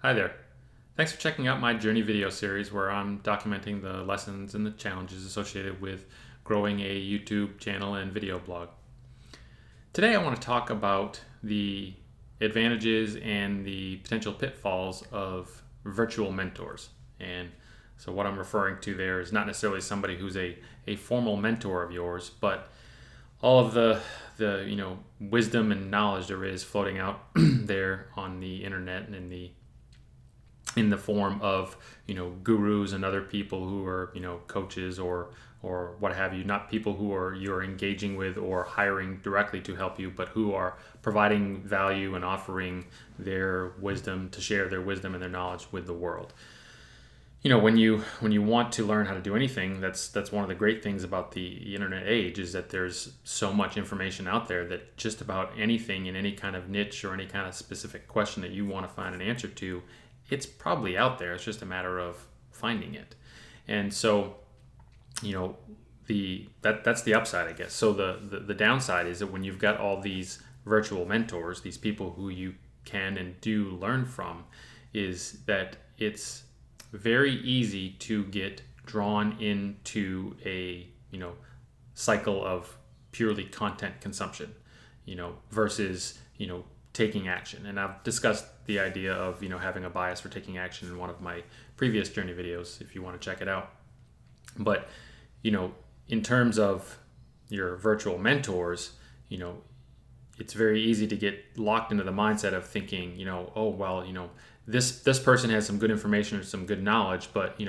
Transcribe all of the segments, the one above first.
Hi there. Thanks for checking out my journey video series where I'm documenting the lessons and the challenges associated with growing a YouTube channel and video blog. Today I want to talk about the advantages and the potential pitfalls of virtual mentors. And so what I'm referring to there is not necessarily somebody who's a formal mentor of yours, but all of the wisdom and knowledge there is floating out there on the internet and in the form of gurus and other people who are coaches or what have you, not people who are you're engaging with or hiring directly to help you, but who are providing value and offering their wisdom to share their wisdom and their knowledge with the world. When you want to learn how to do anything, that's one of the great things about the internet age, is that there's so much information out there that just about anything in any kind of niche or any kind of specific question that you want to find an answer to, it's probably out there. It's just a matter of finding it. And so, that's the upside, I guess. So the downside is that when you've got all these virtual mentors, these people who you can and do learn from, is that it's very easy to get drawn into a cycle of purely content consumption, versus taking action. And I've discussed the idea of having a bias for taking action in one of my previous journey videos, if you want to check it out. But in terms of your virtual mentors, it's very easy to get locked into the mindset of thinking, oh well, this person has some good information or some good knowledge, but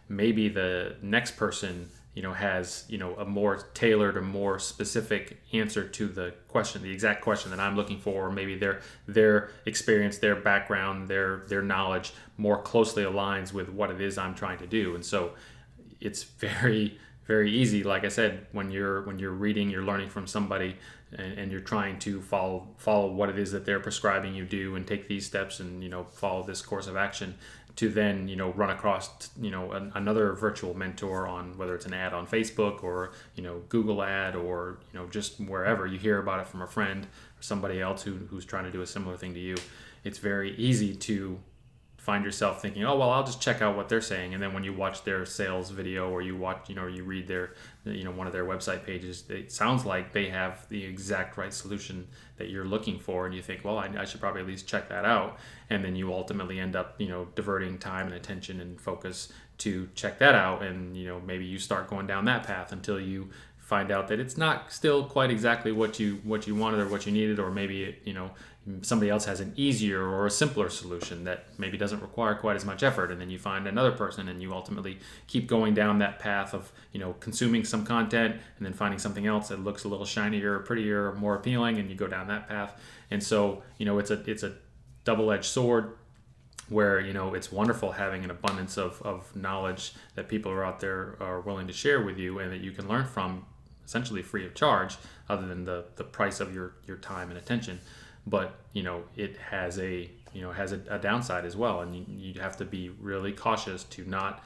maybe the next person has a more tailored or more specific answer to the question, the exact question that I'm looking for, or maybe their experience, their background, their knowledge more closely aligns with what it is I'm trying to do. And so it's very, very easy, like I said, when you're reading, you're learning from somebody, and you're trying to follow what it is that they're prescribing you do and take these steps and follow this course of action, to then run across another virtual mentor on, whether it's an ad on Facebook or Google ad, or just wherever you hear about it from a friend or somebody else who's trying to do a similar thing to you. It's very easy to find yourself thinking, oh well, I'll just check out what they're saying. And then when you watch their sales video, or you watch you read their one of their website pages, it sounds like they have the exact right solution that you're looking for, and you think, well, I should probably at least check that out. And then you ultimately end up diverting time and attention and focus to check that out, and maybe you start going down that path until you find out that it's not still quite exactly what you wanted or what you needed, or maybe somebody else has an easier or a simpler solution that maybe doesn't require quite as much effort, and then you find another person, and you ultimately keep going down that path of consuming some content and then finding something else that looks a little shinier, prettier, more appealing, and you go down that path. And so it's a double-edged sword, where it's wonderful having an abundance of knowledge that people are out there are willing to share with you, and that you can learn from essentially free of charge, other than the price of your time and attention. But it has a downside as well, and you have to be really cautious to not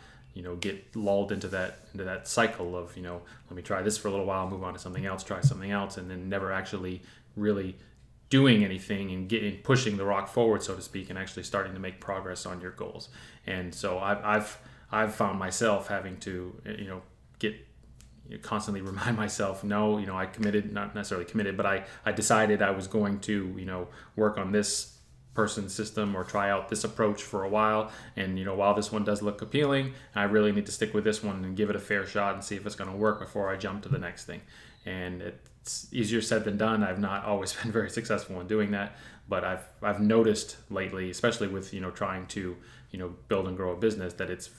get lulled into that cycle of let me try this for a little while, move on to something else, try something else, and then never actually really doing anything and pushing the rock forward, so to speak, and actually starting to make progress on your goals. And so I've found myself having to constantly remind myself, no, I committed, not necessarily committed, but I decided I was going to work on this person's system or try out this approach for a while, and while this one does look appealing, I really need to stick with this one and give it a fair shot and see if it's going to work before I jump to the next thing. And it's easier said than done. I've not always been very successful in doing that, but I've noticed lately, especially with trying to build and grow a business, that it's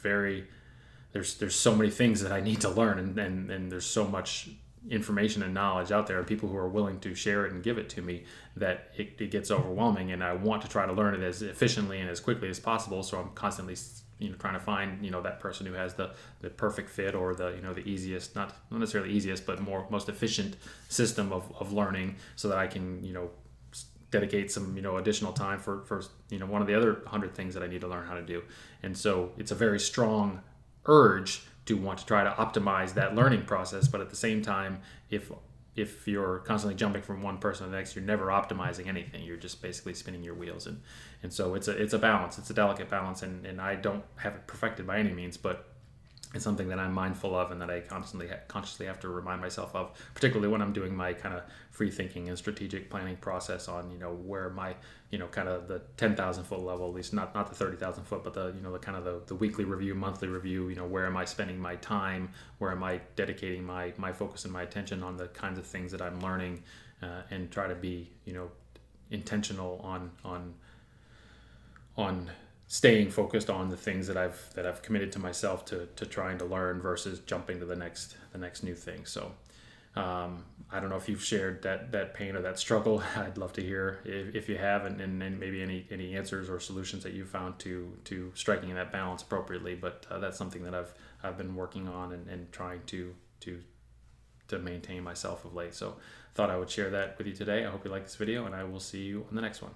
there's so many things that I need to learn, and there's so much information and knowledge out there, and people who are willing to share it and give it to me, that it gets overwhelming, and I want to try to learn it as efficiently and as quickly as possible. So I'm constantly trying to find that person who has the perfect fit, or the the easiest, not necessarily easiest, but most efficient system of learning, so that I can dedicate some additional time for one of the other 100 things that I need to learn how to do. And so it's a very strong urge to want to try to optimize that learning process, but at the same time, if if you're constantly jumping from one person to the next, you're never optimizing anything. You're just basically spinning your wheels. And so it's a balance. It's a delicate balance, and I don't have it perfected by any means, but it's something that I'm mindful of and that I consciously have to remind myself of, particularly when I'm doing my kind of free thinking and strategic planning process on, where my, kind of the 10,000 foot level, at least not the 30,000 foot, but the, the kind of the weekly review, monthly review, where am I spending my time? Where am I dedicating my focus and my attention on the kinds of things that I'm learning, and try to be, intentional on staying focused on the things that I've committed to myself to trying to learn versus jumping to the next new thing. So I don't know if you've shared that pain or that struggle. I'd love to hear if you have, and maybe any answers or solutions that you found to striking that balance appropriately. But that's something that I've been working on and trying to maintain myself of late. So thought I would share that with you today. I hope you like this video, and I will see you on the next one.